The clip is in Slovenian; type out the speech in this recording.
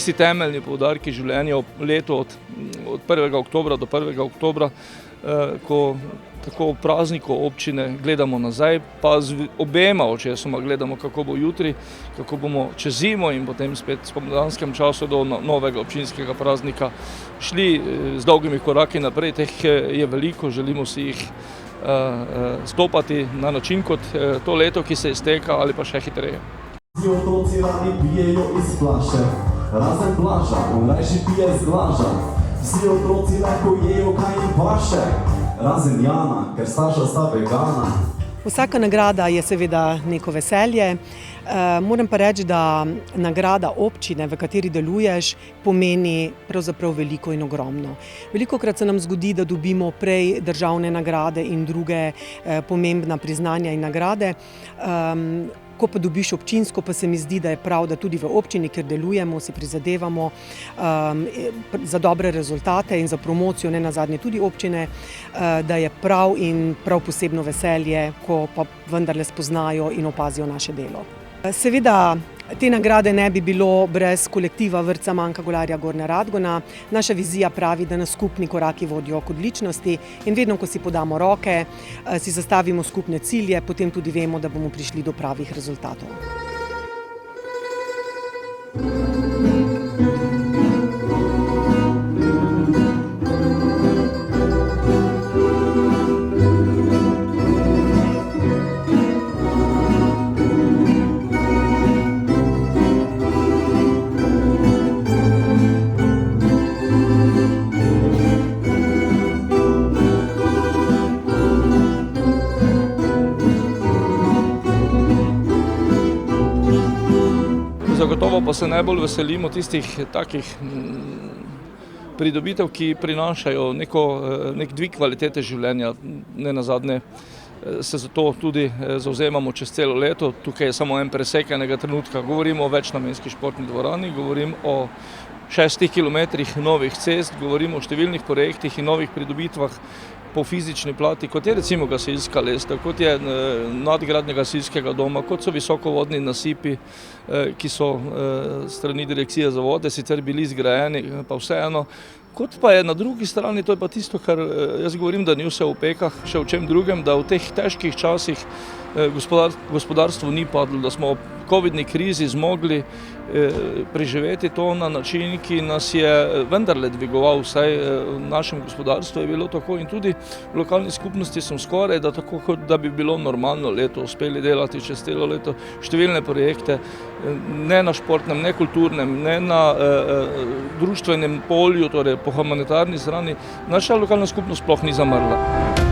tisti temeljni poudarki življenja v letu od 1. oktobra do 1. oktobra, ko tako v prazniku občine gledamo nazaj, pa z obema očesoma gledamo, kako bo jutri, kako bomo čez zimo in potem spet v spomladanskem času do novega občinskega praznika šli z dolgimi koraki naprej. Teh je veliko, želimo si jih stopati na način kot to leto, ki se izteka, ali pa še hitreje. Vsi otroci radi pijejo iz flaše, razen Blaža, on rajši pije z glaža. Vsi otroci lahko jejo, kaj jim paše, razen Jana, ker starša sta vegana. Vsaka nagrada je seveda neko veselje. Moram pa reči, da nagrada občine, v kateri deluješ, pomeni pravzaprav veliko in ogromno. Velikokrat se nam zgodi, da dobimo prej državne nagrade in druge pomembna priznanja in nagrade. Ko pa dobiš občinsko, pa se mi zdi, da je prav, da tudi v občini, kjer delujemo, si prizadevamo za dobre rezultate in za promocijo, ne nazadnje tudi občine, da je prav in prav posebno veselje, ko pa vendarle spoznajo in opazijo naše delo. Seveda, te nagrade ne bi bilo brez kolektiva vrtca Manka Golarja Gornja Radgona. Naša vizija pravi, da nas skupni koraki vodijo k odličnosti in vedno, ko si podamo roke, si zastavimo skupne cilje, potem tudi vemo, da bomo prišli do pravih rezultatov. Zagotovo pa se najbolj veselimo tistih takih pridobitev, ki prinašajo nek dvig kvalitete življenja. Nenazadnje se za to tudi zavzemamo čez celo leto. Tukaj je samo en presek enega trenutka. Govorimo o večnamenski športni dvorani, govorim o 6 kilometrih novih cest, govorimo o številnih projektih in novih pridobitvah po fizični plati, kot je recimo gasilska lestev, kot je nadgradnja gasilskega doma, kot so visokovodni nasipi, ki so strani Direkcije za vode sicer bili zgrajeni, pa vseeno. Kot pa je na drugi strani, to je pa tisto, kar jaz govorim, da ni vse v pekah, še v čem drugem, da v teh težkih časih gospodarstvo ni padlo, da smo v covidni krizi zmogli preživeti to na način, ki nas je vendarle dvigoval, vsaj v našem gospodarstvu je bilo tako in tudi v lokalni skupnosti smo skoraj, da tako kot da bi bilo normalno leto, uspeli delati čez celo leto številne projekte, ne na športnem, ne kulturnem, ne na društvenem polju, torej po humanitarni strani, naša lokalna skupnost sploh ni zamrla.